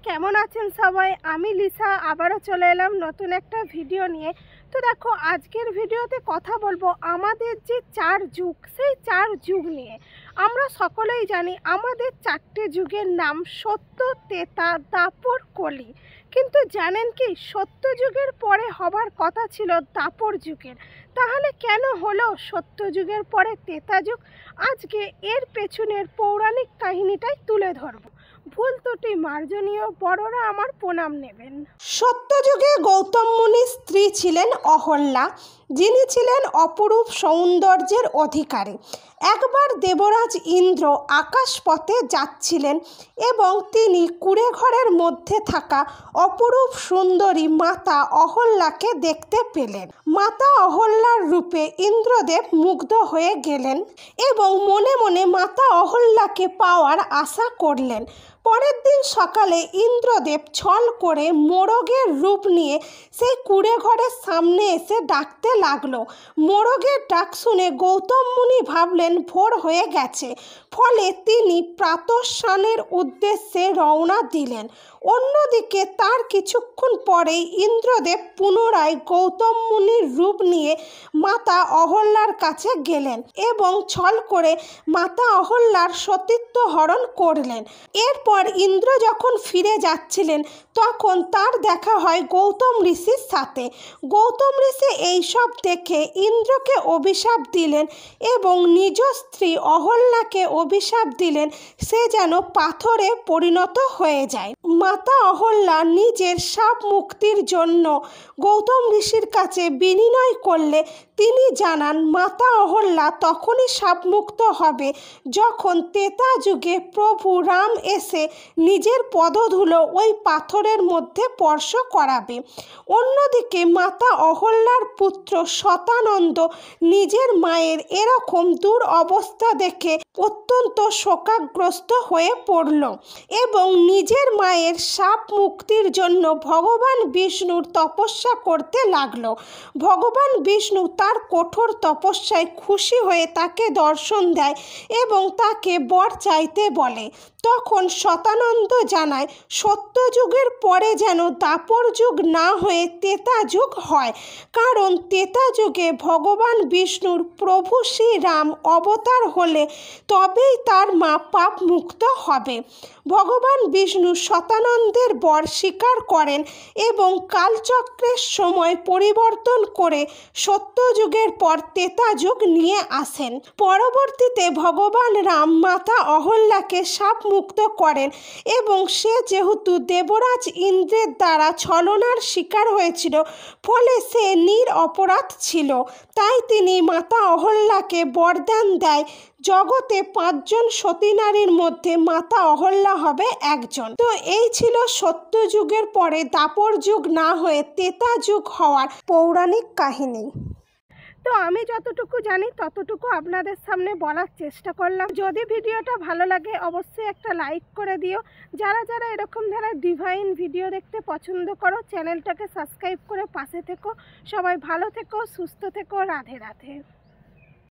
কেমন আছেন সবাই? আমি লিসা আবারও চলে এলাম নতুন একটা ভিডিও নিয়ে। তো দেখো, আজকের ভিডিওতে কথা বলবো আমাদের যে 4 যুগ, সেই 4 যুগ নিয়ে। আমরা সকলেই জানি আমাদের 4টে যুগের নাম সত্য, ত্রেতা, দ্বাপর, কলি। কিন্তু জানেন কি, সত্য যুগের পরে হবার কথা ছিল দ্বাপর যুগের। তাহলে কেন হলো সত্য যুগের পরে ত্রেতা যুগ? আজকে এর পেছনের পৌরাণিক কাহিনীটাই তুলে ধরবো। ভুল ত্রুটি মার্জনীয়, বড়রা আমার প্রণাম নেবেন। সত্যযুগে গৌতম মুনির স্ত্রী ছিলেন অহল্যা, যিনি ছিলেন অপরূপ সৌন্দর্যের অধিকারী। একবার দেবরাজ ইন্দ্র আকাশপথে যাচ্ছিলেন এবং তিনি কুঁড়েঘরের মধ্যে থাকা অপরূপ সুন্দরী মাতা অহল্যাকে দেখতে পেলেন। মাতা অহল্যার রূপে ইন্দ্রদেব মুগ্ধ হয়ে গেলেন এবং মনে মনে মাতা অহল্যাকে পাওয়ার আশা করলেন। পরের দিন সকালে ইন্দ্রদেব ছল করে মোরগের রূপ নিয়ে সেই কুঁড়েঘরের সামনে এসে ডাকতে লাগলো। মোরগের ডাক শুনে গৌতম মুনি ভাবলেন ভোর হয়ে গেছে, ফলে তিনি প্রাতঃস্নানের উদ্দেশ্যে রওনা দিলেন। অন্যদিকে তার কিছুক্ষণ পরেই ইন্দ্রদেব পুনরায় গৌতম মুনির রূপ নিয়ে মাতা অহল্যার কাছে গেলেন এবং ছল করে মাতা অহল্যার সতীত্ব হরণ করলেন। এরপর ইন্দ্র যখন ফিরে যাচ্ছিলেন তখন তার দেখা হয় গৌতম ঋষির সাথে। গৌতম ঋষি এইসব দেখে ইন্দ্রকে অভিশাপ দিলেন এবং নিজ স্ত্রী অহল্যাকে অভিশাপ দিলেন সে যেন পাথরে পরিণত হয়ে যায়। মাতা অহল্যা নিজের শাপ মুক্তির জন্য গৌতম ঋষির কাছে বিনিময় করলে তিনি জানান মাতা অহল্যা তখনই শাপমুক্ত হবে যখন ত্রেতা যুগে প্রভু রাম এসে নিজের পদধূলো ওই পাথরের মধ্যে স্পর্শ করাবে। অন্যদিকে মাতা অহল্যার পুত্র শতানন্দ নিজের মায়ের এরকম দুরবস্থা দেখে অত্যন্ত শোকাগ্রস্ত হয়ে পড়ল এবং নিজের মায়ের শাপ মুক্তির জন্য ভগবান বিষ্ণুর তপস্যা করতে লাগলো। ভগবান বিষ্ণু তার কঠোর তপস্যায় খুশি হয়ে তাকে দর্শন দেয় এবং তাকে বর চাইতে বলে। তখন শতানন্দ জানায় সত্যযুগের পরে যেন দ্বাপর যুগ না হয়ে ত্রেতা যুগ হয়, কারণ ত্রেতা যুগে ভগবান বিষ্ণুর প্রভু শ্রীরাম অবতার হলে তবেই তার মা পাপ মুক্ত হবে। ভগবান বিষ্ণু শতানন্দের বর স্বীকার করেন এবং কালচক্রের সময় পরিবর্তন করে সত্যযুগের পর ত্রেতা যুগ নিয়ে আসেন। পরবর্তীতে ভগবান রাম মাতা অহল্যাকে শাপ মুক্ত করেন এবং সে যেহেতু দেবরাজ ইন্দ্রের দ্বারা ছলনার শিকার হয়েছিল, ফলে সে নিরপরাধ ছিল, তাই তিনি মাতা অহল্যাকে বরদান দেয় জগতে 5 জন সতী নারীর মধ্যে মাতা অহল্যা হবে একজন। তো এই ছিল সত্য যুগের পরে দ্বাপর যুগ না হয়ে ত্রেতা যুগ হওয়ার পৌরাণিক কাহিনী। তো আমি যতটুকু জানি ততটুকু আপনাদের সামনে বলার চেষ্টা করলাম। যদি ভিডিওটা ভালো লাগে অবশ্যই একটা লাইক করে দিও। যারা যারা এরকম ধরনের ডিভাইন ভিডিও দেখতে পছন্দ করো চ্যানেলটাকে সাবস্ক্রাইব করে পাশে থেকো। সবাই ভালো থেকো, সুস্থ থেকো। রাধে রাধে।